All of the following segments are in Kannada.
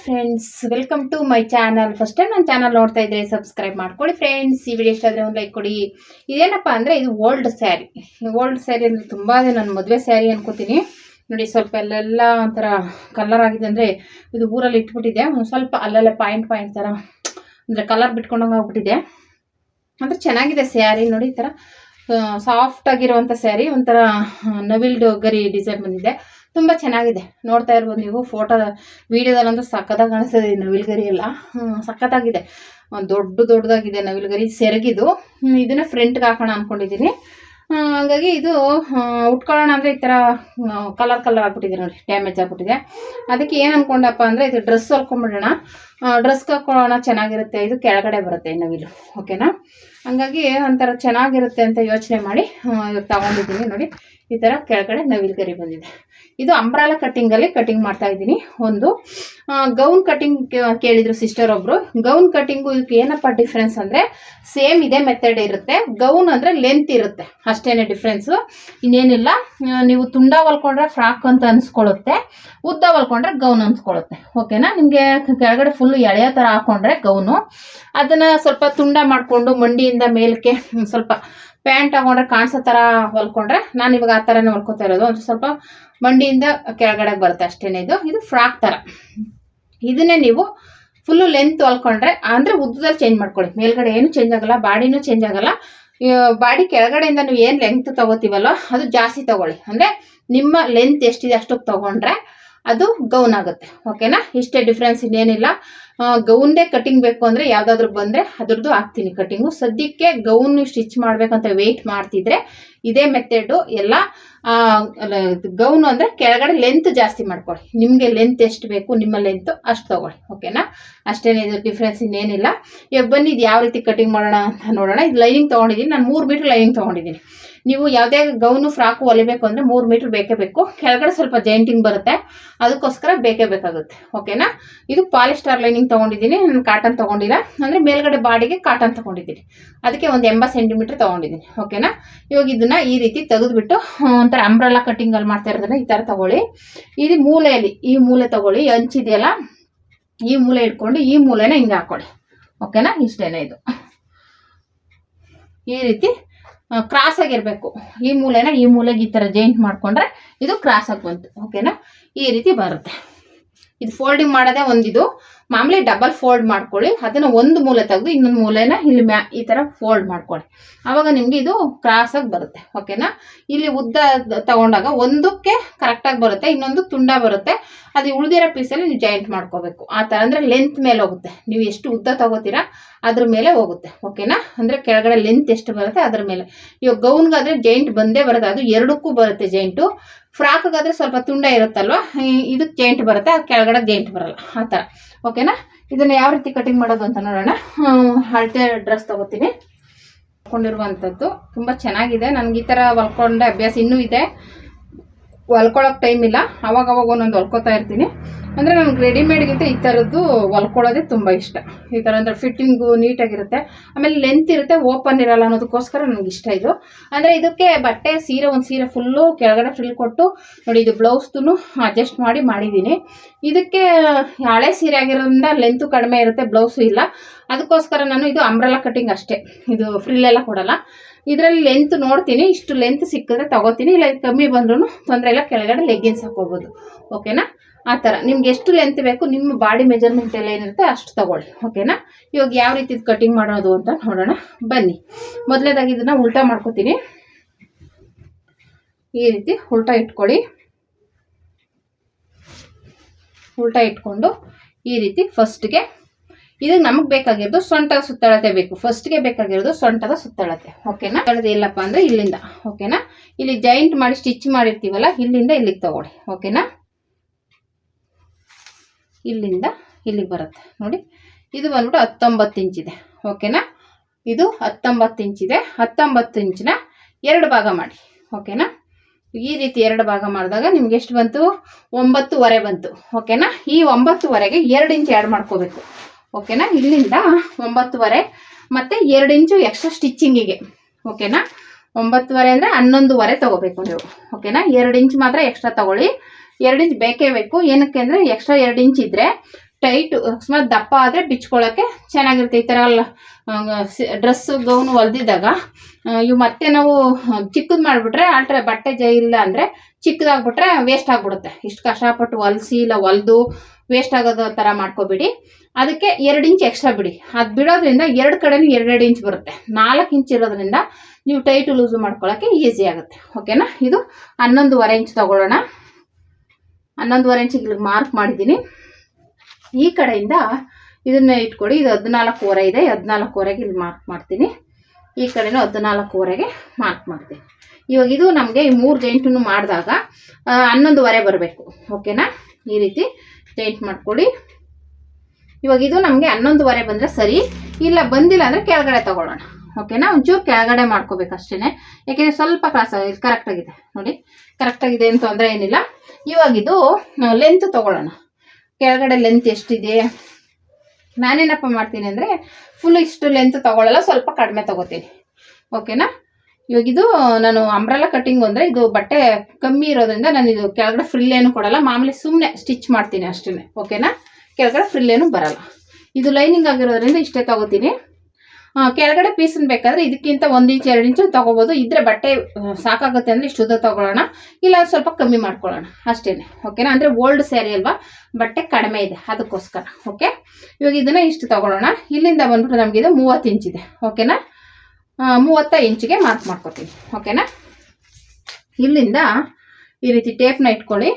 Friends, welcome to my channel. First time ನನ್ನ ಚಾನಲ್ ನೋಡ್ತಾ ಇದ್ರೆ ಸಬ್ಸ್ಕ್ರೈಬ್ ಮಾಡ್ಕೊಳ್ಳಿ ಫ್ರೆಂಡ್ಸ್. ಈ ವಿಡಿಯೋ ಇಷ್ಟ ಆದರೆ ಒಂದು ಲೈಕ್ ಕೊಡಿ. ಇದೇನಪ್ಪ ಅಂದರೆ ಇದು ಓಲ್ಡ್ ಸ್ಯಾರಿ. ಅಂದರೆ ತುಂಬ ನನ್ನ ಮದುವೆ ಸ್ಯಾರಿ ಅನ್ಕೋತೀನಿ. ನೋಡಿ, ಸ್ವಲ್ಪ ಅಲ್ಲೆಲ್ಲ ಒಂಥರ ಕಲರ್ ಆಗಿದೆ. ಅಂದರೆ ಇದು ಊರಲ್ಲಿ ಇಟ್ಬಿಟ್ಟಿದೆ, ಸ್ವಲ್ಪ ಅಲ್ಲೆಲ್ಲ ಪಾಯಿಂಟ್ ಥರ ಅಂದರೆ ಕಲರ್ ಬಿಟ್ಕೊಂಡಂಗೆ ಆಗ್ಬಿಟ್ಟಿದೆ. ಅಂದರೆ ಚೆನ್ನಾಗಿದೆ ಸ್ಯಾರಿ. ನೋಡಿ, ಈ ಥರ ಸಾಫ್ಟ್ ಆಗಿರುವಂಥ ಸ್ಯಾರಿ, ಒಂಥರ ನವಿಲ್ಡು ಗರಿ ಡಿಸೈನ್ ಬಂದಿದೆ. ತುಂಬ ಚೆನ್ನಾಗಿದೆ. ನೋಡ್ತಾ ಇರ್ಬೋದು ನೀವು ವಿಡಿಯೋದಲ್ಲಂತೂ ಸಖತ್ತಾಗಿ ಕಾಣಿಸ್ತದೆ. ನವಿಲ್ಗರಿ ಎಲ್ಲ ಸಖತ್ತಾಗಿದೆ, ದೊಡ್ಡದಾಗಿದೆ ನವಿಲ್ಗರಿ. ಸೆರಗಿದು ಇದನ್ನ ಫ್ರಂಟ್ಗೆ ಹಾಕೋಣ ಅಂದ್ಕೊಂಡಿದ್ದೀನಿ. ಹಾಗಾಗಿ ಇದು ಉಟ್ಕೊಳ್ಳೋಣ ಅಂದರೆ ಈ ಥರ ಕಲರ್ ಆಗ್ಬಿಟ್ಟಿದೆ. ನೋಡಿ, ಡ್ಯಾಮೇಜ್ ಆಗ್ಬಿಟ್ಟಿದೆ. ಅದಕ್ಕೆ ಏನು ಅಂದ್ಕೊಂಡಪ್ಪ ಅಂದರೆ ಇದು ಡ್ರೆಸ್ ಹೊಲ್ಕೊಂಡ್ಬಿಡೋಣ, ಡ್ರೆಸ್ಗೆ ಹಾಕೊಳ್ಳೋಣ, ಚೆನ್ನಾಗಿರುತ್ತೆ. ಇದು ಕೆಳಗಡೆ ಬರುತ್ತೆ ನವಿಲು, ಓಕೆನಾ. ಹಂಗಾಗಿ ಒಂಥರ ಚೆನ್ನಾಗಿರುತ್ತೆ ಅಂತ ಯೋಚನೆ ಮಾಡಿ ಇವಾಗ ತಗೊಂಡಿದ್ದೀನಿ. ನೋಡಿ, ಈ ಥರ ಕೆಳಗಡೆ ನವಿಲ್ಗರಿ ಬಂದಿದೆ. ಇದು ಅಂಬ್ರಾಲಾ ಕಟ್ಟಿಂಗಲ್ಲಿ ಕಟಿಂಗ್ ಮಾಡ್ತಾ ಇದ್ದೀನಿ. ಒಂದು ಗೌನ್ ಕಟಿಂಗ್ ಕೇಳಿದ್ರು ಸಿಸ್ಟರ್ ಒಬ್ರು. ಗೌನ್ ಕಟಿಂಗು ಇದಕ್ಕೆ ಏನಪ್ಪ ಡಿಫ್ರೆನ್ಸ್ ಅಂದರೆ ಸೇಮ್ ಇದೇ ಮೆಥಡ್ ಇರುತ್ತೆ. ಗೌನ್ ಅಂದರೆ ಲೆಂತ್ ಇರುತ್ತೆ, ಅಷ್ಟೇನೆ ಡಿಫ್ರೆನ್ಸು, ಇನ್ನೇನಿಲ್ಲ. ನೀವು ತುಂಡ ಹೊಲ್ಕೊಂಡ್ರೆ ಫ್ರಾಕ್ ಅಂತ ಅನ್ಸ್ಕೊಳ್ಳುತ್ತೆ, ಉದ್ದ ಹೊಲ್ಕೊಂಡ್ರೆ ಗೌನ್ ಅನ್ಸ್ಕೊಳ್ಳುತ್ತೆ, ಓಕೆನಾ. ನಿಮಗೆ ಕೆಳಗಡೆ ಫುಲ್ಲು ಎಳೆಯೋ ಥರ ಹಾಕೊಂಡ್ರೆ ಗೌನು, ಅದನ್ನು ಸ್ವಲ್ಪ ತುಂಡ ಮಾಡಿಕೊಂಡು ಮಂಡಿಯಿಂದ ಮೇಲಕ್ಕೆ ಸ್ವಲ್ಪ ಪ್ಯಾಂಟ್ ಹಾಕೊಂಡ್ರೆ ಕಾಣಿಸೋ ಥರ ಹೊಲ್ಕೊಂಡ್ರೆ, ನಾನು ಇವಾಗ ಆ ಥರನೇ ಹೊಲ್ಕೊತಾ ಇರೋದು. ಒಂದು ಸ್ವಲ್ಪ ಮಂಡಿಯಿಂದ ಕೆಳಗಡೆ ಬರುತ್ತೆ ಅಷ್ಟೇನೆ. ಇದು ಫ್ರಾಕ್ ಥರ. ಇದನ್ನೇ ನೀವು ಫುಲ್ಲು ಲೆಂತ್ ಹೊಲ್ಕೊಂಡ್ರೆ ಅಂದರೆ ಉದ್ದದಲ್ಲಿ ಚೇಂಜ್ ಮಾಡ್ಕೊಳ್ಳಿ. ಮೇಲ್ಗಡೆ ಏನು ಚೇಂಜ್ ಆಗಲ್ಲ, ಬಾಡಿನೂ ಚೇಂಜ್ ಆಗಲ್ಲ. ಬಾಡಿ ಕೆಳಗಡೆಯಿಂದ ನೀವು ಏನು ಲೆಂತ್ ತೊಗೋತೀವಲ್ಲ ಅದು ಜಾಸ್ತಿ ತೊಗೊಳ್ಳಿ. ಅಂದರೆ ನಿಮ್ಮ ಲೆಂತ್ ಎಷ್ಟಿದೆ ಅಷ್ಟಕ್ಕೆ ತೊಗೊಂಡ್ರೆ ಅದು ಗೌನ್ ಆಗುತ್ತೆ, ಓಕೆನಾ. ಇಷ್ಟೇ ಡಿಫ್ರೆನ್ಸ್, ಇನ್ನೇನಿಲ್ಲ. ಗೌನ್ದೇ ಕಟಿಂಗ್ ಬೇಕು ಅಂದರೆ ಯಾವುದಾದ್ರೂ ಬಂದರೆ ಅದ್ರದ್ದು ಹಾಕ್ತೀನಿ ಕಟಿಂಗು. ಸದ್ಯಕ್ಕೆ ಗೌನ್ ಸ್ಟಿಚ್ ಮಾಡಬೇಕಂತ ವೆಯ್ಟ್ ಮಾಡ್ತಿದ್ರೆ ಇದೇ ಮೆಥಡು ಎಲ್ಲ. ಗೌನು ಅಂದರೆ ಕೆಳಗಡೆ ಲೆಂತ್ ಜಾಸ್ತಿ ಮಾಡ್ಕೊಳ್ಳಿ. ನಿಮಗೆ ಲೆಂತ್ ಎಷ್ಟು ಬೇಕು ನಿಮ್ಮ ಲೆಂತ್ ಅಷ್ಟು ತೊಗೊಳ್ಳಿ, ಓಕೆನಾ. ಅಷ್ಟೇನೇ, ಇದು ಡಿಫ್ರೆನ್ಸ್, ಇನ್ನೇನಿಲ್ಲ. ಇವಾಗ ಬನ್ನಿ ಇದು ಯಾವ ರೀತಿ ಕಟಿಂಗ್ ಮಾಡೋಣ ಅಂತ ನೋಡೋಣ. ಇದು ಲೈನಿಂಗ್ ತೊಗೊಂಡಿದ್ದೀನಿ ನಾನು, 3 ಮೀಟ್ರ್ ಲೈನಿಂಗ್ ತೊಗೊಂಡಿದ್ದೀನಿ. ನೀವು ಯಾವುದೇ ಗೌನು ಫ್ರಾಕು ಹೊಲಿಬೇಕು ಅಂದರೆ 3 ಮೀಟ್ರ್ ಬೇಕೇ ಬೇಕು. ಕೆಳಗಡೆ ಸ್ವಲ್ಪ ಜೈಂಟಿಂಗ್ ಬರುತ್ತೆ, ಅದಕ್ಕೋಸ್ಕರ ಬೇಕೇ ಬೇಕಾಗುತ್ತೆ, ಓಕೆನಾ. ಇದು ಪಾಲಿಸ್ಟರ್ ಲೈನಿಂಗ್ ತೊಗೊಂಡಿದ್ದೀನಿ ನಾನು, ಕಾಟನ್ ತೊಗೊಂಡಿಲ್ಲ. ಅಂದರೆ ಮೇಲ್ಗಡೆ ಬಾಡಿಗೆ ಕಾಟನ್ ತೊಗೊಂಡಿದ್ದೀನಿ, ಅದಕ್ಕೆ ಒಂದು 80 ಸೆಂಟಿಮೀಟ್ರ್ ತೊಗೊಂಡಿದ್ದೀನಿ, ಓಕೆನಾ. ಇವಾಗ ಇದನ್ನು ಈ ರೀತಿ ತೆಗೆದುಬಿಟ್ಟು ಒಂಥರ ಅಂಬ್ರೆಲಾ ಕಟ್ಟಿಂಗಲ್ಲಿ ಮಾಡ್ತಾ ಇರೋದನ್ನ ಈ ಥರ ತೊಗೊಳ್ಳಿ. ಇದು ಮೂಲೆಯಲ್ಲಿ ಈ ಮೂಲೆ ತೊಗೊಳ್ಳಿ, ಹಂಚಿದೆಯಲ್ಲ ಈ ಮೂಲೆ ಇಟ್ಕೊಂಡು ಈ ಮೂಲೆನ ಹಿಂಗೆ ಹಾಕ್ಕೊಳ್ಳಿ, ಓಕೆನಾ. ಇಷ್ಟೇನೆ. ಇದು ಈ ರೀತಿ ಕ್ರಾಸ್ ಆಗಿರಬೇಕು. ಈ ಮೂಲೆನ ಈ ಮೂಲೆಗೆ ಈ ಥರ ಜೈಂಟ್ ಮಾಡಿಕೊಂಡ್ರೆ ಇದು ಕ್ರಾಸ್ ಆಗಿ ಬಂತು, ಓಕೆನಾ. ಈ ರೀತಿ ಬರುತ್ತೆ. ಇದು ಫೋಲ್ಡಿಂಗ್ ಮಾಡೋದೇ ಒಂದಿದು. ಮಾಮೂಲಿ ಡಬಲ್ ಫೋಲ್ಡ್ ಮಾಡ್ಕೊಳ್ಳಿ. ಅದನ್ನು ಒಂದು ಮೂಲೆ ತೆಗೆದು ಇನ್ನೊಂದು ಮೂಲೆನ ಇಲ್ಲಿ ಈ ಥರ ಫೋಲ್ಡ್ ಮಾಡ್ಕೊಳ್ಳಿ. ಆವಾಗ ನಿಮಗೆ ಇದು ಕ್ರಾಸಾಗಿ ಬರುತ್ತೆ, ಓಕೆನಾ. ಇಲ್ಲಿ ಉದ್ದ ತಗೊಂಡಾಗ ಒಂದಕ್ಕೆ ಕರೆಕ್ಟಾಗಿ ಬರುತ್ತೆ, ಇನ್ನೊಂದು ತುಂಡ ಬರುತ್ತೆ. ಅದು ಉಳಿದಿರೋ ಪೀಸಲ್ಲಿ ನೀವು ಜಾಯಿಂಟ್ ಮಾಡ್ಕೋಬೇಕು ಆ ಥರ. ಅಂದರೆ ಲೆಂತ್ ಮೇಲೆ ಹೋಗುತ್ತೆ, ನೀವು ಎಷ್ಟು ಉದ್ದ ತಗೋತೀರಾ ಅದ್ರ ಮೇಲೆ ಹೋಗುತ್ತೆ, ಓಕೆನಾ. ಅಂದರೆ ಕೆಳಗಡೆ ಲೆಂತ್ ಎಷ್ಟು ಬರುತ್ತೆ ಅದ್ರ ಮೇಲೆ. ಇವಾಗ ಗೌನ್ಗಾದರೆ ಜೈಂಟ್ ಬಂದೇ ಬರುತ್ತೆ, ಅದು ಎರಡಕ್ಕೂ ಬರುತ್ತೆ ಜೈಂಟು. ಫ್ರಾಕ್ಗಾದರೆ ಸ್ವಲ್ಪ ತುಂಡ ಇರುತ್ತಲ್ವ, ಇದಕ್ಕೆ ಜೈಂಟ್ ಬರುತ್ತೆ, ಅದು ಕೆಳಗಡೆ ಜೈಂಟ್ ಬರಲ್ಲ, ಆ ಥರ, ಓಕೆನಾ. ಇದನ್ನು ಯಾವ ರೀತಿ ಕಟಿಂಗ್ ಮಾಡೋದು ಅಂತ ನೋಡೋಣ. ಅಳತೆ ಡ್ರೆಸ್ ತೊಗೋತೀನಿ, ಹೊಲ್ಕೊಂಡಿರುವಂಥದ್ದು. ತುಂಬ ಚೆನ್ನಾಗಿದೆ. ನನಗೆ ಈ ಥರ ಹೊಲ್ಕೊಂಡೆ ಅಭ್ಯಾಸ ಇನ್ನೂ ಇದೆ, ಹೊಲ್ಕೊಳ್ಳೋಕೆ ಟೈಮ್ ಇಲ್ಲ. ಅವಾಗ ಒಂದೊಂದು ಹೊಲ್ಕೋತಾ ಇರ್ತೀನಿ. ಅಂದರೆ ನನಗೆ ರೆಡಿಮೇಡ್ಗಿಂತ ಈ ಥರದ್ದು ಹೊಲ್ಕೊಳ್ಳೋದೇ ತುಂಬ ಇಷ್ಟ. ಈ ಥರ ಅಂದರೆ ಫಿಟ್ಟಿಂಗು ನೀಟಾಗಿರುತ್ತೆ, ಆಮೇಲೆ ಲೆಂತ್ ಇರುತ್ತೆ, ಓಪನ್ ಇರಲ್ಲ ಅನ್ನೋದಕ್ಕೋಸ್ಕರ ನನಗೆ ಇಷ್ಟ ಇದು. ಅಂದರೆ ಇದಕ್ಕೆ ಬಟ್ಟೆ ಒಂದು ಸೀರೆ ಫುಲ್ಲು ಕೆಳಗಡೆ ಫ್ರಿಲ್ ಕೊಟ್ಟು ನೋಡಿ, ಇದು ಬ್ಲೌಸ್ದು ಅಡ್ಜಸ್ಟ್ ಮಾಡಿದ್ದೀನಿ. ಇದಕ್ಕೆ ಹಳೆ ಸೀರೆ ಆಗಿರೋದ್ರಿಂದ ಲೆಂತು ಕಡಿಮೆ ಇರುತ್ತೆ, ಬ್ಲೌಸು ಇಲ್ಲ. ಅದಕ್ಕೋಸ್ಕರ ನಾನು ಇದು ಅಂಬ್ರೆಲಾ ಕಟಿಂಗ್ ಅಷ್ಟೇ, ಇದು ಫ್ರಿಲ್ಲೆಲ್ಲ ಕೊಡಲ್ಲ. ಇದರಲ್ಲಿ ಲೆಂತ್ ನೋಡ್ತೀನಿ, ಇಷ್ಟು ಲೆಂತ್ ಸಿಕ್ಕಿದ್ರೆ ತಗೋತೀನಿ, ಇಲ್ಲ ಕಮ್ಮಿ ಬಂದ್ರೂ ತೊಂದರೆ ಇಲ್ಲ, ಕೆಳಗಡೆ ಲೆಗ್ಗಿನ್ಸ್ ಹಾಕೋಬೋದು, ಓಕೆನಾ. ಆ ಥರ ನಿಮ್ಗೆ ಎಷ್ಟು ಲೆಂತ್ ಬೇಕು ನಿಮ್ಮ ಬಾಡಿ ಮೆಜರ್ಮೆಂಟ್ ಎಲ್ಲ ಏನಿರುತ್ತೆ ಅಷ್ಟು ತಗೊಳ್ಳಿ, ಓಕೆನಾ. ಇವಾಗ ಯಾವ ರೀತಿ ಕಟಿಂಗ್ ಮಾಡೋದು ಅಂತ ನೋಡೋಣ ಬನ್ನಿ. ಮೊದಲನೇದಾಗಿ ಇದನ್ನು ಉಲ್ಟಾ ಮಾಡ್ಕೋತೀನಿ. ಈ ರೀತಿ ಉಲ್ಟಾ ಇಟ್ಕೊಳ್ಳಿ. ಉಲ್ಟಾ ಇಟ್ಕೊಂಡು ಈ ರೀತಿ ಫಸ್ಟ್ಗೆ ಇದು ನಮಗೆ ಬೇಕಾಗಿರೋದು ಸೊಂಟದ ಸುತ್ತಳತೆ ಬೇಕು. ಫಸ್ಟ್ಗೆ ಬೇಕಾಗಿರೋದು ಸೊಂಟದ ಸುತ್ತಳತೆ, ಓಕೆನಾ. ಇಲ್ಲಪ್ಪ ಅಂದರೆ ಇಲ್ಲಿಂದ, ಓಕೆನಾ. ಇಲ್ಲಿ ಜಾಯಿಂಟ್ ಮಾಡಿ ಸ್ಟಿಚ್ ಮಾಡಿರ್ತೀವಲ್ಲ, ಇಲ್ಲಿಂದ ಇಲ್ಲಿಗೆ ತಗೊಳ್ಳಿ, ಓಕೆನಾ. ಇಲ್ಲಿಂದ ಇಲ್ಲಿಗೆ ಬರುತ್ತೆ ನೋಡಿ. ಇದು ಬಂದ್ಬಿಟ್ಟು 19 ಇಂಚಿದೆ, ಓಕೆನಾ. ಇದು 19 ಇಂಚಿದೆ. 19 ಇಂಚಿನ 2 ಭಾಗ ಮಾಡಿ, ಓಕೆನಾ. ಈ ರೀತಿ 2 ಭಾಗ ಮಾಡಿದಾಗ ನಿಮ್ಗೆ ಎಷ್ಟು ಬಂತು? 9.5 ಬಂತು, ಓಕೆನಾ. ಈ 9.5ಗೆ 2 ಇಂಚ್ ಆ್ಯಡ್ ಮಾಡ್ಕೋಬೇಕು, ಓಕೆನಾ. ಇಲ್ಲಿಂದ 9.5 ಮತ್ತು 2 ಇಂಚು ಎಕ್ಸ್ಟ್ರಾ ಸ್ಟಿಚ್ಚಿಂಗಿಗೆ, ಓಕೆನಾ. 9.5 ಅಂದರೆ 11.5 ತೊಗೋಬೇಕು ನೀವು, ಓಕೆನಾ. 2 ಇಂಚ್ ಮಾತ್ರ ಎಕ್ಸ್ಟ್ರಾ ತೊಗೊಳ್ಳಿ. 2 ಇಂಚ್ ಬೇಕೇ ಬೇಕು. ಏನಕ್ಕೆ ಅಂದರೆ ಎಕ್ಸ್ಟ್ರಾ 2 ಇಂಚ್ ಇದ್ದರೆ ಟೈಟ್ ಅಕಸ್ಮಾತ್ ದಪ್ಪ ಆದರೆ ಬಿಚ್ಕೊಳ್ಳೋಕ್ಕೆ ಚೆನ್ನಾಗಿರುತ್ತೆ. ಈ ಥರ ಎಲ್ಲ ಡ್ರೆಸ್ಸು ಗೌನು ಹೊಲ್ದಿದ್ದಾಗ ಇವು ಮತ್ತೆ ನಾವು ಚಿಕ್ಕದು ಮಾಡಿಬಿಟ್ರೆ ಬಟ್ಟೆ ಇಲ್ಲ ಅಂದರೆ ಚಿಕ್ಕದಾಗ್ಬಿಟ್ರೆ ವೇಸ್ಟ್ ಆಗಿಬಿಡುತ್ತೆ. ಇಷ್ಟು ಕಷ್ಟಪಟ್ಟು ಹೊಲಿಸಿ ಇಲ್ಲ ಹೊಲಿದು ವೇಸ್ಟ್ ಆಗೋದು ಥರ ಮಾಡ್ಕೊಬಿಡಿ. ಅದಕ್ಕೆ 2 ಇಂಚ್ ಎಕ್ಸ್ಟ್ರಾ ಬಿಡಿ. ಅದು ಬಿಡೋದ್ರಿಂದ 2 ಕಡೆನೂ 2 ಇಂಚ್ ಬರುತ್ತೆ. 4 ಇಂಚ್ ಇರೋದ್ರಿಂದ ನೀವು ಟೈಟು ಲೂಸು ಮಾಡ್ಕೊಳ್ಳೋಕ್ಕೆ ಈಸಿ ಆಗುತ್ತೆ. ಓಕೆನಾ. ಇದು 11.5 ಇಂಚ್ ತಗೊಳ್ಳೋಣ. 11.5 ಇಂಚಿಗೆ ಇಲ್ಲಿಗೆ ಮಾರ್ಕ್ ಮಾಡಿದ್ದೀನಿ. ಈ ಕಡೆಯಿಂದ ಇದನ್ನ ಇಟ್ಕೊಡಿ. ಇದು 14.25 ಇದೆ. 14.25ಗೆ ಇಲ್ಲಿ ಮಾರ್ಕ್ ಮಾಡ್ತೀನಿ. ಈ ಕಡೆನೂ 14.25ಗೆ ಮಾರ್ಕ್ ಮಾಡ್ತೀನಿ. ಇವಾಗ ಇದು ನಮಗೆ ಈ 3 ಜಾಯಿಂಟನ್ನು ಮಾಡಿದಾಗ 11.25 ಬರಬೇಕು. ಓಕೆನಾ. ಈ ರೀತಿ ಜಾಯಿಂಟ್ ಮಾಡ್ಕೊಳ್ಳಿ. ಇವಾಗ ಇದು ನಮಗೆ 11.25 ಬಂದರೆ ಸರಿ. ಇಲ್ಲ ಬಂದಿಲ್ಲ ಅಂದರೆ ಕೆಳಗಡೆ ತಗೊಳ್ಳೋಣ. ಓಕೆನಾ. ಒಂಚೂರು ಕೆಳಗಡೆ ಮಾಡ್ಕೋಬೇಕು ಅಷ್ಟೇ. ಯಾಕೆಂದರೆ ಸ್ವಲ್ಪ ಕ್ರಾಸ್ ಆಗಿದೆ. ಕರೆಕ್ಟಾಗಿದೆ ನೋಡಿ, ಕರೆಕ್ಟಾಗಿದೆ ಅಂತ ತೊಂದರೆ ಏನಿಲ್ಲ. ಇವಾಗ ಇದು ಲೆಂತ್ ತಗೊಳ್ಳೋಣ. ಕೆಳಗಡೆ ಲೆಂತ್ ಎಷ್ಟಿದೆ, ನಾನೇನಪ್ಪ ಮಾಡ್ತೀನಿ ಅಂದರೆ ಫುಲ್ ಇಷ್ಟು ಲೆಂತ್ ತಗೊಳ್ಳಲ್ಲ, ಸ್ವಲ್ಪ ಕಡಿಮೆ ತಗೋತೀನಿ. ಓಕೆನಾ. ಇವಾಗ ಇದು ನಾನು ಅಂಬ್ರೆಲಾ ಕಟ್ಟಿಂಗ್ ಅಂದರೆ ಇದು ಬಟ್ಟೆ ಕಮ್ಮಿ ಇರೋದ್ರಿಂದ ನಾನು ಇದು ಕೆಳಗಡೆ ಫ್ರಿಲ್ ಏನು ಕೊಡಲ್ಲ, ಮಾಮೂಲಿ ಸುಮ್ಮನೆ ಸ್ಟಿಚ್ ಮಾಡ್ತೀನಿ ಅಷ್ಟೇ. ಓಕೆನಾ. ಕೆಳಗಡೆ ಫ್ರಿಲ್ ಏನು ಬರಲ್ಲ. ಇದು ಲೈನಿಂಗ್ ಆಗಿರೋದ್ರಿಂದ ಇಷ್ಟೇ ತಗೋತೀನಿ. ಕೆಳಗಡೆ ಪೀಸನ್ ಬೇಕಾದರೆ ಇದಕ್ಕಿಂತ 1 ಇಂಚ್ 2 ಇಂಚು ತೊಗೋಬೋದು. ಇದ್ರೆ ಬಟ್ಟೆ ಸಾಕಾಗುತ್ತೆ ಅಂದರೆ ಇಷ್ಟು ಉದ್ದ ತೊಗೊಳ್ಳೋಣ, ಇಲ್ಲ ಸ್ವಲ್ಪ ಕಮ್ಮಿ ಮಾಡ್ಕೊಳ್ಳೋಣ ಅಷ್ಟೇ. ಓಕೆನಾ. ಅಂದರೆ ಓಲ್ಡ್ ಸ್ಯಾರಿ ಅಲ್ವಾ, ಬಟ್ಟೆ ಕಡಿಮೆ ಇದೆ ಅದಕ್ಕೋಸ್ಕರ. ಓಕೆ. ಇವಾಗ ಇದನ್ನು ಇಷ್ಟು ತೊಗೊಳ್ಳೋಣ. ಇಲ್ಲಿಂದ ಬಂದ್ಬಿಟ್ಟು ನಮಗೆ ಇದು 30 ಇಂಚಿದೆ. ಓಕೆನಾ. 30 ಇಂಚಿಗೆ ಮಾರ್ಕ್ ಮಾಡ್ಕೊತೀನಿ. ಓಕೆನಾ. ಇಲ್ಲಿಂದ ಈ ರೀತಿ ಟೇಪ್ನ ಇಟ್ಕೊಳ್ಳಿ.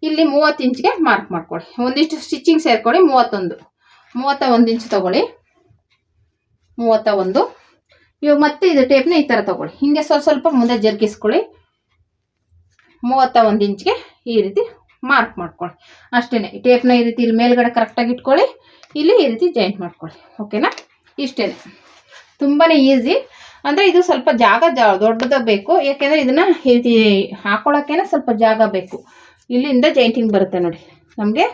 ಇಲ್ಲಿ 30 ಇಂಚಿಗೆ ಮಾರ್ಕ್ ಮಾಡ್ಕೊಳ್ಳಿ. ಒಂದಿಷ್ಟು ಸ್ಟಿಚಿಂಗ್ ಸೇರ್ಕೊಳ್ಳಿ. 31 ಇಂಚ್ ತೊಗೊಳ್ಳಿ. 31. ಇವಾಗ ಮತ್ತೆ ಇದು ಟೇಪ್ನ ಈ ಥರ ತೊಗೊಳ್ಳಿ. ಹಿಂಗೆ ಸ್ವಲ್ಪ ಮುಂದೆ ಜರುಗಿಸ್ಕೊಳ್ಳಿ. 31 ಇಂಚ್ಗೆ ಈ ರೀತಿ ಮಾರ್ಕ್ ಮಾಡ್ಕೊಳ್ಳಿ ಅಷ್ಟೇ. ಈ ಟೇಪ್ನ ಈ ರೀತಿ ಇಲ್ಲಿ ಮೇಲ್ಗಡೆ ಕರೆಕ್ಟಾಗಿ ಇಟ್ಕೊಳ್ಳಿ. ಇಲ್ಲಿ ಈ ರೀತಿ ಜಾಯಿಂಟ್ ಮಾಡ್ಕೊಳ್ಳಿ. ಓಕೆನಾ. ಇಷ್ಟೇ. ತುಂಬಾ ಈಸಿ. ಅಂದರೆ ಇದು ಸ್ವಲ್ಪ ಜಾಗ ದೊಡ್ಡದು ಬೇಕು. ಯಾಕೆಂದರೆ ಇದನ್ನು ಈ ರೀತಿ ಹಾಕೊಳ್ಳೋಕ್ಕೇನೆ ಸ್ವಲ್ಪ ಜಾಗ ಬೇಕು. ಇಲ್ಲಿಂದ ಜಾಯಿಂಟಿಂಗ್ ಬರುತ್ತೆ ನೋಡಿ. ನಮಗೆ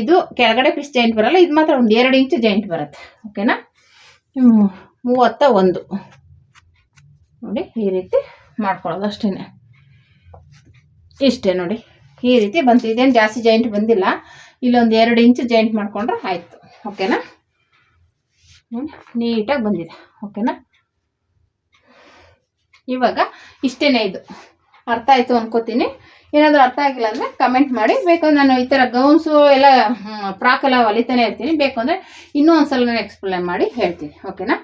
ಇದು ಕೆಳಗಡೆ ಪೀಸ್ ಜಾಯಿಂಟ್ ಬರಲ್ಲ, ಇದು ಮಾತ್ರ ಒಂದು 2 ಇಂಚ್ ಜಾಯಿಂಟ್ ಬರುತ್ತೆ. ಓಕೆನಾ. 31 ನೋಡಿ ಈ ರೀತಿ ಮಾಡ್ಕೊಳ್ಳೋದು ಅಷ್ಟೇ. ಇಷ್ಟೇ ನೋಡಿ, ಈ ರೀತಿ ಬಂತು. ಇದೇನು ಜಾಸ್ತಿ ಜಾಯಿಂಟ್ ಬಂದಿಲ್ಲ. ಇಲ್ಲೊಂದು 2 ಇಂಚ್ ಜಾಯಿಂಟ್ ಮಾಡಿಕೊಂಡ್ರೆ ಆಯಿತು. ಓಕೆನಾ. ನೀಟಾಗಿ ಬಂದಿದೆ. ಓಕೆನಾ. ಇವಾಗ ಇಷ್ಟೇ. ಇದು ಅರ್ಥ ಆಯಿತು ಅನ್ಕೋತೀನಿ. ಏನಾದರೂ ಅರ್ಥ ಆಗಿಲ್ಲ ಅಂದರೆ ಕಮೆಂಟ್ ಮಾಡಿ. ಬೇಕಂದ್ರೆ ನಾನು ಈ ಥರ ಗೌನ್ಸು ಎಲ್ಲ ಫ್ರಾಕ್ ಎಲ್ಲ ಹೊಲಿತಾನೆ ಇರ್ತೀನಿ. ಬೇಕು ಅಂದರೆ ಇನ್ನೂ ಒಂದ್ಸಲ ನಾನು ಎಕ್ಸ್ಪ್ಲೇನ್ ಮಾಡಿ ಹೇಳ್ತೀನಿ. ಓಕೆನಾ.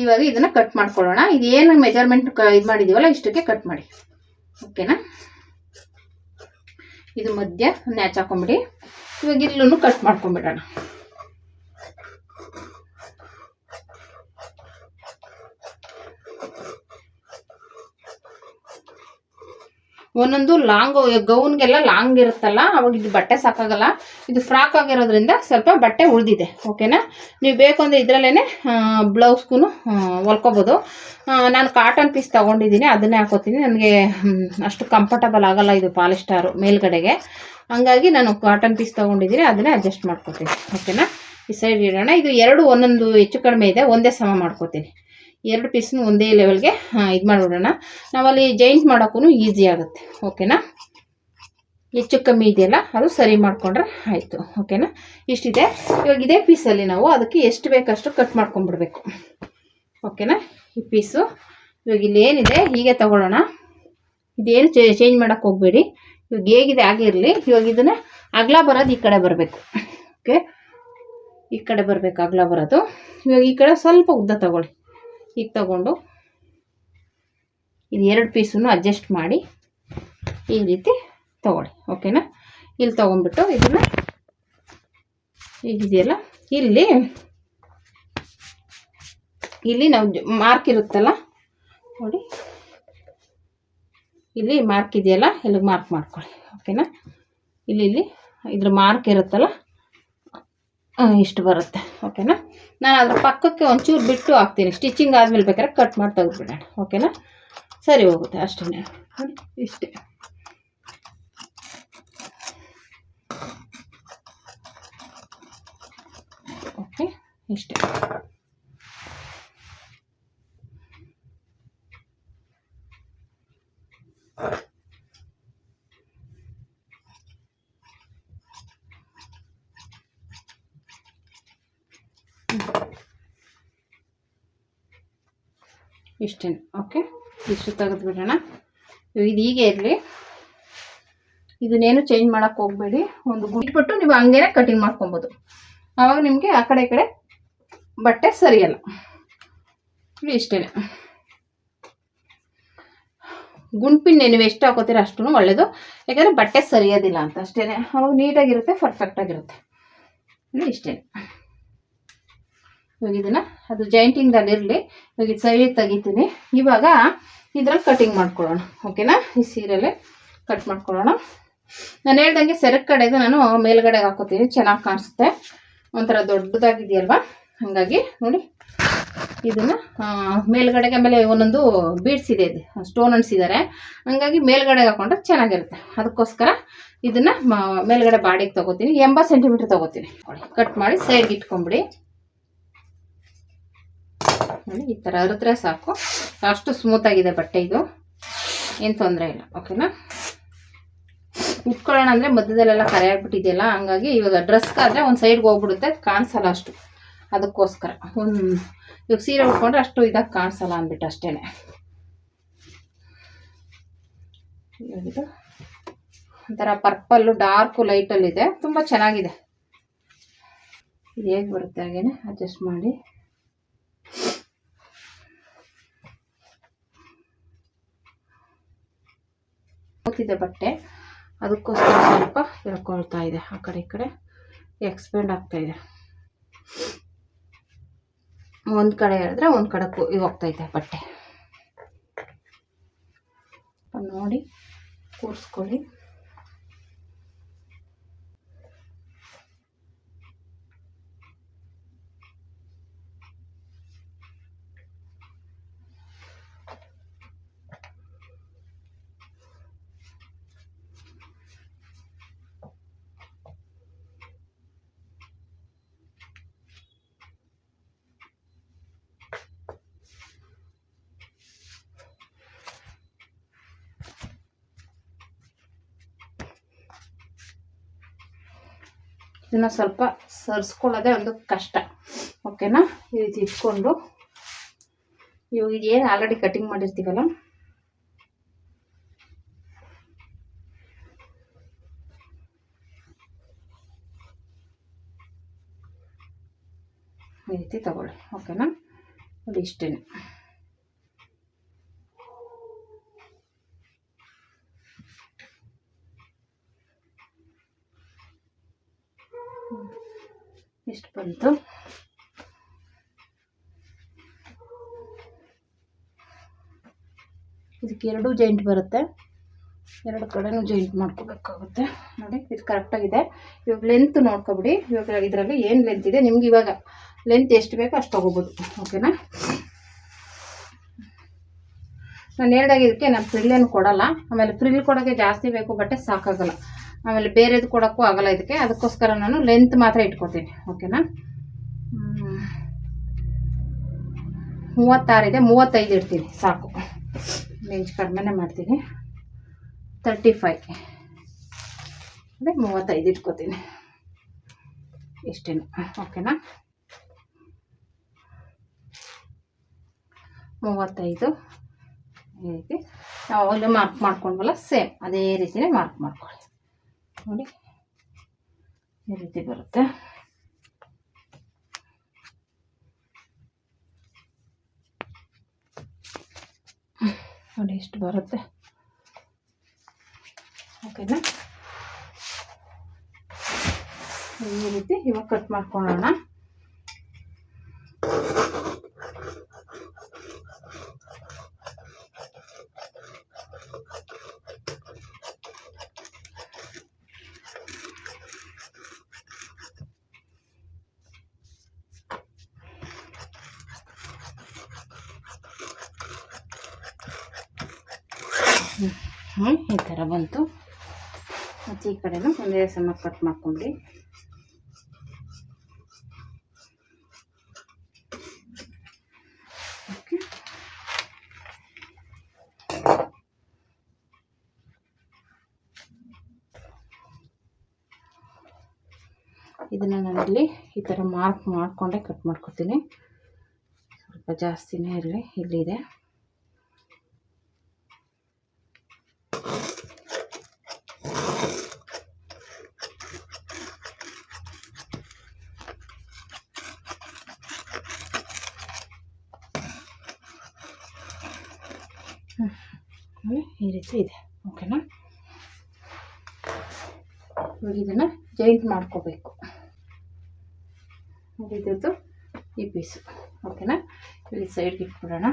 ಇವಾಗ ಇದನ್ನು ಕಟ್ ಮಾಡ್ಕೊಳ್ಳೋಣ. ಇದೇನು ಮೆಜರ್ಮೆಂಟ್ ಇದು ಮಾಡಿದ್ದೀವಲ್ಲ ಇಷ್ಟಕ್ಕೆ ಕಟ್ ಮಾಡಿ. ಓಕೆನಾ. ಇದು ಮಧ್ಯ ನ್ಯಾಚ್ ಹಾಕೊಂಬಿಡಿ. ಇವಾಗ ಇಲ್ಲೂ ಕಟ್ ಮಾಡ್ಕೊಂಬಿಡೋಣ. ಒಂದೊಂದು ಲಾಂಗ್ ಗೌನ್ಗೆಲ್ಲ ಲಾಂಗ್ ಇರುತ್ತಲ್ಲ, ಅವಾಗ ಇದು ಬಟ್ಟೆ ಸಾಕಾಗಲ್ಲ. ಇದು ಫ್ರಾಕ್ ಆಗಿರೋದ್ರಿಂದ ಸ್ವಲ್ಪ ಬಟ್ಟೆ ಉಳಿದಿದೆ. ಓಕೆನಾ. ನೀವು ಬೇಕು ಅಂದರೆ ಇದರಲ್ಲೇ ಬ್ಲೌಸ್ಗೂ ಹೊಲ್ಕೋಬೋದು. ನಾನು ಕಾಟನ್ ಪೀಸ್ ತೊಗೊಂಡಿದ್ದೀನಿ, ಅದನ್ನೇ ಹಾಕೋತೀನಿ. ನನಗೆ ಅಷ್ಟು ಕಂಫರ್ಟಬಲ್ ಆಗಲ್ಲ ಇದು ಪಾಲಿಸ್ಟರು ಮೇಲ್ಗಡೆಗೆ. ಹಂಗಾಗಿ ನಾನು ಕಾಟನ್ ಪೀಸ್ ತೊಗೊಂಡಿದ್ದೀನಿ, ಅದನ್ನೇ ಅಡ್ಜಸ್ಟ್ ಮಾಡ್ಕೋತೀನಿ. ಓಕೆನಾ. ಈ ಸೈಡ್ ಇಡೋಣ. ಇದು 2 ಒಂದೊಂದು ಹೆಚ್ಚು ಕಡಿಮೆ ಇದೆ, ಒಂದೇ ಸಮ ಮಾಡ್ಕೋತೀನಿ. 2 ಪೀಸ್ನು ಒಂದೇ ಲೆವೆಲ್ಗೆ ಇದು ಮಾಡಿಬಿಡೋಣ. ನಾವಲ್ಲಿ ಜಾಯಿಂಟ್ ಮಾಡೋಕ್ಕೂ ಈಸಿ ಆಗುತ್ತೆ. ಓಕೆನಾ. ಹೆಚ್ಚು ಕಮ್ಮಿ ಇದೆಯಲ್ಲ ಅದು ಸರಿ ಮಾಡಿಕೊಂಡ್ರೆ ಆಯಿತು. ಓಕೆನಾ. ಇಷ್ಟಿದೆ. ಇವಾಗ ಇದೇ ಪೀಸಲ್ಲಿ ನಾವು ಅದಕ್ಕೆ ಎಷ್ಟು ಬೇಕಷ್ಟು ಕಟ್ ಮಾಡ್ಕೊಂಡ್ಬಿಡ್ಬೇಕು. ಓಕೆನಾ. ಈ ಪೀಸು ಇವಾಗ ಇಲ್ಲಿ ಏನಿದೆ ಹೀಗೆ ತಗೊಳ್ಳೋಣ. ಇದೇನು ಚೇಂಜ್ ಮಾಡೋಕ್ಕೆ ಹೋಗಬೇಡಿ. ಇವಾಗ ಹೇಗಿದೆ ಆಗಿರಲಿ. ಇವಾಗ ಇದನ್ನು ಅಗಲ ಬರೋದು ಈ ಕಡೆ ಬರಬೇಕು. ಓಕೆ. ಈ ಕಡೆ ಬರಬೇಕು ಅಗಲ ಬರೋದು. ಇವಾಗ ಈ ಕಡೆ ಸ್ವಲ್ಪ ಉದ್ದ ತಗೊಳ್ಳಿ. ಈಗ ತಗೊಂಡು ಇದು 2 ಪೀಸನ್ನು ಅಡ್ಜಸ್ಟ್ ಮಾಡಿ ಈ ರೀತಿ ತಗೊಳ್ಳಿ. ಓಕೆನಾ. ಇಲ್ಲಿ ತೊಗೊಂಡ್ಬಿಟ್ಟು ಇದನ್ನು ಈಗಿದೆಯಲ್ಲ ಇಲ್ಲಿ ನಾವು ಮಾರ್ಕ್ ಇರುತ್ತಲ್ಲ ನೋಡಿ, ಇಲ್ಲಿ ಮಾರ್ಕ್ ಇದೆಯಲ್ಲ, ಇಲ್ಲಿಗೆ ಮಾರ್ಕ್ ಮಾಡ್ಕೊಳ್ಳಿ. ಓಕೆನಾ. ಇಲ್ಲಿ ಇದ್ರ ಮಾರ್ಕ್ ಇರುತ್ತಲ್ಲ ಇಷ್ಟು ಬರುತ್ತೆ. ಓಕೆನಾ. ನಾನು ಅದ್ರ ಪಕ್ಕಕ್ಕೆ ಒಂಚೂರು ಬಿಟ್ಟು ಹಾಕ್ತೀನಿ. ಸ್ಟಿಚಿಂಗ್ ಆದಮೇಲೆ ಬೇಕಾದ್ರೆ ಕಟ್ ಮಾಡಿ ತೆಗೆದುಬಿಡೋಣ. ಓಕೆನಾ. ಸರಿ ಹೋಗುತ್ತೆ ಅಷ್ಟೇ. ನೋಡಿ ಇಷ್ಟೇ. ಓಕೆ. ಇಷ್ಟೇ. ಇಷ್ಟೇ. ಓಕೆ, ಇಷ್ಟು ತೆಗೆದುಬಿಡೋಣ. ಇದು ಹೀಗೆ ಇರಲಿ, ಇದನ್ನೇನು ಚೇಂಜ್ ಮಾಡೋಕ್ಕೆ ಹೋಗಬೇಡಿ. ಒಂದು ಗುಟ್ಬಿಟ್ಟು ನೀವು ಹಂಗೇನೆ ಕಟಿಂಗ್ ಮಾಡ್ಕೊಬೋದು. ಆವಾಗ ನಿಮಗೆ ಆ ಕಡೆ ಈ ಕಡೆ ಬಟ್ಟೆ ಸರಿಯಲ್ಲ. ಇಷ್ಟೇ. ಗುಂಪಿನ ನೀವು ಎಷ್ಟು ಹಾಕೋತೀರ ಅಷ್ಟು ಒಳ್ಳೆಯದು, ಯಾಕಂದರೆ ಬಟ್ಟೆ ಸರಿಯೋದಿಲ್ಲ ಅಂತ ಅಷ್ಟೇ. ಅವಾಗ ನೀಟಾಗಿರುತ್ತೆ, ಪರ್ಫೆಕ್ಟಾಗಿರುತ್ತೆ. ಇಷ್ಟೇ. ಇವಾಗ ಇದನ್ನು ಅದು ಜಾಯಿಂಟಿಂಗ್ದಲ್ಲಿರಲಿ. ಇವಾಗ ಇದು ಸೈಡ್ ತೆಗಿತೀನಿ. ಇವಾಗ ಇದ್ರಲ್ಲಿ ಕಟಿಂಗ್ ಮಾಡ್ಕೊಳ್ಳೋಣ. ಓಕೆನಾ? ಈ ಸೀರೆಯಲ್ಲಿ ಕಟ್ ಮಾಡ್ಕೊಳ್ಳೋಣ. ನಾನು ಹೇಳ್ದಂಗೆ ಸೆರಗ್ ಕಡೆದು ನಾನು ಮೇಲ್ಗಡೆಗೆ ಹಾಕೋತೀನಿ, ಚೆನ್ನಾಗಿ ಕಾಣಿಸುತ್ತೆ. ಒಂಥರ ದೊಡ್ಡದಾಗಿದೆಯಲ್ವ, ಹಾಗಾಗಿ ನೋಡಿ ಇದನ್ನು ಮೇಲ್ಗಡೆಗೆ. ಆಮೇಲೆ ಒಂದೊಂದು ಬೀಡ್ಸ್ ಇದೆ, ಸ್ಟೋನ್ ಅನ್ಸಿದ್ದಾರೆ, ಹಂಗಾಗಿ ಮೇಲ್ಗಡೆಗೆ ಹಾಕೊಂಡ್ರೆ ಚೆನ್ನಾಗಿರುತ್ತೆ. ಅದಕ್ಕೋಸ್ಕರ ಇದನ್ನು ಮೇಲ್ಗಡೆ ಬಾಡಿಗೆ ತೊಗೋತೀನಿ. 80 ಸೆಂಟಿಮೀಟ್ರ್ ತೊಗೋತೀನಿ. ಕಟ್ ಮಾಡಿ ಸೈಡ್ಗೆ ಇಟ್ಕೊಂಬಿಡಿ. ನೋಡಿ ಈ ಥರ ಹರಿದ್ರೆ ಸಾಕು. ಅಷ್ಟು ಸ್ಮೂತಾಗಿದೆ ಬಟ್ಟೆ, ಇದು ಏನು ತೊಂದರೆ ಇಲ್ಲ. ಓಕೆನಾ? ಉಟ್ಕೊಳ್ಳೋಣ ಅಂದರೆ ಮಧ್ಯದಲ್ಲೆಲ್ಲ ಕರೆ ಆಗ್ಬಿಟ್ಟಿದೆಯಲ್ಲ, ಹಂಗಾಗಿ ಇವಾಗ ಡ್ರೆಸ್ಗಾದರೆ ಒಂದು ಸೈಡ್ಗೆ ಹೋಗ್ಬಿಡುತ್ತೆ, ಕಾಣಿಸಲ್ಲ ಅಷ್ಟು. ಅದಕ್ಕೋಸ್ಕರ ಇವಾಗ ಸೀರೆ ಉಟ್ಕೊಂಡ್ರೆ ಅಷ್ಟು ಇದಾಗಿ ಕಾಣಿಸಲ್ಲ ಅಂದ್ಬಿಟ್ಟು ಅಷ್ಟೇ. ಇದು ಒಂಥರ ಪರ್ಪಲ್ಲು ಡಾರ್ಕು ಲೈಟಲ್ಲಿದೆ, ತುಂಬ ಚೆನ್ನಾಗಿದೆ. ಇದು ಹೇಗೆ ಬರುತ್ತೆ ಹಾಗೇನೆ ಅಡ್ಜಸ್ಟ್ ಮಾಡಿ. ಕೂತಿದೆ ಬಟ್ಟೆ, ಅದಕ್ಕೋಸ್ಕರ ಸ್ವಲ್ಪ ಎಳ್ಕೊಳ್ತಾ ಇದೆ, ಆ ಕಡೆ ಈ ಕಡೆ ಎಕ್ಸ್ಪೆಂಡ್ ಆಗ್ತಾ ಇದೆ. ಒಂದು ಕಡೆ ಹೇಳಿದ್ರೆ ಒಂದು ಕಡೆ ಹೋಗ್ತೈತೆ ಬಟ್ಟೆ. ನೋಡಿ ಕೂರಿಸ್ಕೊಳ್ಳಿ. ಇದನ್ನು ಸ್ವಲ್ಪ ಸರಿಸ್ಕೊಳ್ಳೋದೇ ಒಂದು ಕಷ್ಟ. ಓಕೆನಾ? ಈ ರೀತಿ ಇಟ್ಕೊಂಡು ಇವಾಗ ಏನು ಆಲ್ರೆಡಿ ಕಟಿಂಗ್ ಮಾಡಿರ್ತೀವಲ್ಲ, ಈ ರೀತಿ ತಗೊಳ್ಳಿ. ಓಕೆನಾ? ಅದು ಇಷ್ಟೇ. ಇಷ್ಟು ಬಂತು. ಇದಕ್ಕೆ 2 ಜಾಯಿಂಟ್ ಬರುತ್ತೆ, 2 ಕಡೆನೂ ಜಾಯಿಂಟ್ ಮಾಡ್ಕೋಬೇಕಾಗುತ್ತೆ. ನೋಡಿ ಇದು ಕರೆಕ್ಟಾಗಿದೆ. ಇವಾಗ ಲೆಂತ್ ನೋಡ್ಕೊಬಿಡಿ. ಇವಾಗ ಇದರಲ್ಲಿ ಏನು ಲೆಂತ್ ಇದೆ ನಿಮ್ಗೆ, ಇವಾಗ ಲೆಂತ್ ಎಷ್ಟು ಬೇಕೋ ಅಷ್ಟು ತೊಗೋಬೋದು. ಓಕೆನಾ? ನಾನು ಹೇಳ್ದಾಗ ಇದಕ್ಕೆ ನಾನು ಫ್ರಿಲ್ಲೇನು ಕೊಡಲ್ಲ. ಆಮೇಲೆ ಫ್ರಿಲ್ ಕೊಡೋಕ್ಕೆ ಜಾಸ್ತಿ ಬೇಕು, ಬಟ್ಟೆ ಸಾಕಾಗಲ್ಲ. ಆಮೇಲೆ ಬೇರೆದು ಕೊಡೋಕ್ಕೂ ಆಗಲ್ಲ ಇದಕ್ಕೆ. ಅದಕ್ಕೋಸ್ಕರ ನಾನು ಲೆಂತ್ ಮಾತ್ರ ಇಟ್ಕೊತೀನಿ. ಓಕೆನಾ? 36 ಇದೆ, 35 ಇಡ್ತೀನಿ ಸಾಕು. ಇಂಚ್ ಕಡಿಮೆನೇ ಮಾಡ್ತೀನಿ. 35 ಅದೇ 35 ಇಟ್ಕೊತೀನಿ. ಇಷ್ಟೇನು. ಓಕೆನಾ? 35 ಈ ರೀತಿ ನಾವು ಅಲ್ಲೇ ಮಾರ್ಕ್ ಮಾಡ್ಕೊಂಡ್ವಲ್ಲ, ಸೇಮ್ ಅದೇ ರೀತಿಯೇ ಮಾರ್ಕ್ ಮಾಡ್ಕೊಳ್ಳಿ. ನೋಡಿ ಈ ರೀತಿ ಬರುತ್ತೆ. ನೋಡಿ ಎಷ್ಟು ಬರುತ್ತೆ. ಓಕೆನಾ? ಈ ರೀತಿ ಇವಾಗ ಕಟ್ ಮಾಡ್ಕೊಳ್ಳೋಣ. ಈ ಥರ ಬಂತು. ಮತ್ತು ಈ ಕಡೆನೂ ಒಂದೇ ಸಮ ಕಟ್ ಮಾಡ್ಕೊಂಡ್ರಿ. ಓಕೆ, ಇದನ್ನು ನಾನಿಲ್ಲಿ ಈ ಥರ ಮಾರ್ಕ್ ಮಾಡಿಕೊಂಡೆ ಕಟ್ ಮಾಡ್ಕೊತೀನಿ. ಸ್ವಲ್ಪ ಜಾಸ್ತಿನೇ ಇರಲಿ. ಇಲ್ಲಿದೆ ಈ ರೀತಿ ಇದೆ. ಓಕೆನಾ, ಇವಾಗ ಇದನ್ನು ಜಾಯಿಂಟ್ ಮಾಡ್ಕೋಬೇಕು. ಇದ್ರದ್ದು ಈ ಪೀಸು. ಓಕೆನಾ, ಇಲ್ಲಿ ಸೈಡ್ಗೆ ಇಟ್ಬಿಡೋಣ.